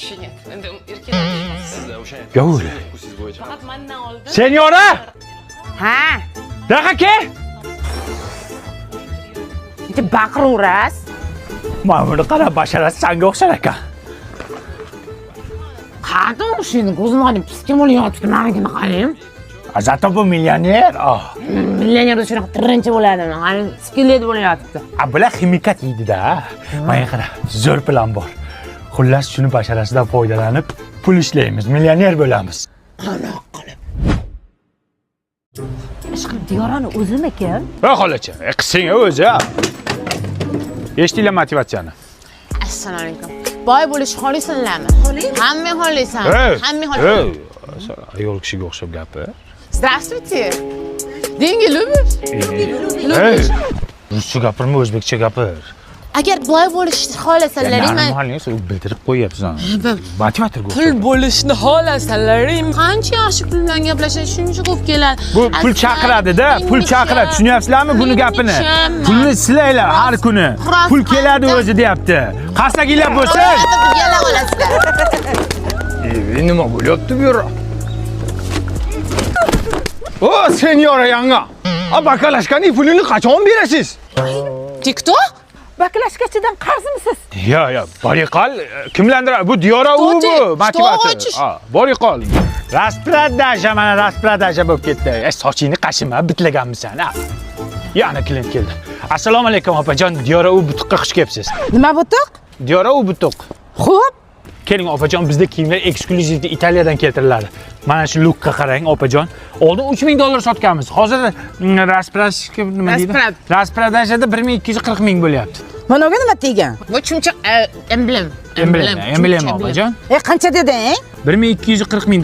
Вообще нет. Это erkeklar. Gavur. Faqat mendan oldin. Senyora! Ha, Daqa ke? bitta baqiraverasiz. Mana buni qara, basharasi sanga o'xshar ekan. Qanday o'shini ko'zim olib piskim bo'layotibdi menigini qarang. Zato bu millioner. Millionerda shunaqa tirinchi bo'ladi. Qani skelet bo'layotibdi. Bular ximikat yeydi-da. Mana qara, zo'r plan bor. Xullas shuni basharasidan foydalanib pul ishlaymiz, millioner bo'lamiz. Qanoq qilib. Ishqil Diyorani o'zimikan? Va xolacha, qising o'zi. Eshitdinglar motivatsiyani. Assalomu alaykum. Boy bo'lish xohlaysanlarmi? Hamma xohlaysan. Hamma xohlaysan. Ayol kishiga o'xshab gapir. Здравствуйте. Деньги любишь? Любишь? Ruscha gapirma, o'zbekcha gapir. Agar boy bo'lishni xohlasanlaring, Normalni bildirib qo'yapsan. Motivator pul bo'lishni xohlasanlaring, qancha yaxshi pul bilan gaplashish shuncha ko'p keladi. Bu pul chaqiradi-da, pul chaqiradi. Tushunyapsizlarmi buni gapini? Pulni silanglar har kuni. Pul keladi o'zi deyapti. Qasaginglar bo'lsin. Yala olasizlar. Nima bo'lyapti bu yerda? O, senyora yanga. Bakalashkaning pulini qachon berasiz? TikTok? Baklashkachidan qarzimisiz? Yo, boriqol. Kimlandir bu Diyora u bu motivator. Bori qol. Raspradaja, mana raspradaja bo'lib ketdi. Sochingni qashima, bitlaganmisan, ha. Yana klient keldi. Assalomu alaykum opajon, Diyora u butuqqa xush kelibsiz. Nima butuq? Diyora u butuq. Xo'p. Keling opajon, bizda kiyimlar eksklyuziv Italiyadan keltiriladi. Mana shu lookka qarang opajon. Oldin $3000 sotganmiz. Hozir raspradaja nima deydi? Raspradajada 1240 ming bo'lyapti. Mana bu nima degan? Bu chumchuq emblem. Emblem opajon. Qancha deding? $1240 ming.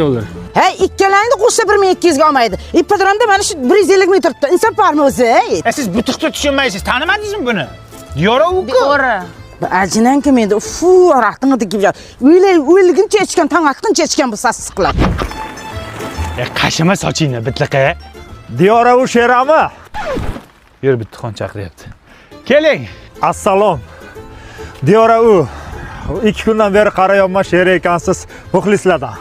Hey, ikkalangni qo'shsa 1200 ga olmaydi. Ipodromda mana shu 150 ming turibdi. Insof bormi o'zi? Siz butuqni tushunmaysiz. Tanimadingizmi buni? Diyora u-ku. To'g'ri. Bu ajinanki menda raqtingni degib yur. O'yliguncha ichgan, tong atguncha ichgan bu sassiq qiladi. Qashima sochingni bitliqa. Diyora u sherami? Yur bittixon chaqiryapti. Keling. Assalom. Diyora u 2 kundan beri qarayapman sher ekansiz muxlislardan.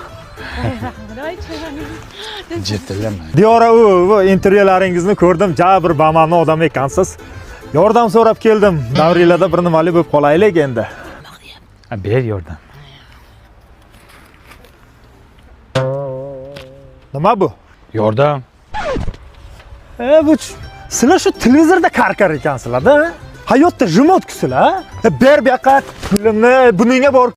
Jettilama. Diyora u intervyularingizni ko'rdim, jabr bamamni odam ekansiz. Yordam so'rab keldim. Davringlarda bir nimali bo'lib qolaylik endi. Ber yordam. Nima bu? Yordam. Bu sizlar shu televizorda qarqar ekansizlar-da. Hayotda remote kusizlar. Ber bu yoqqa pulimni buningga bor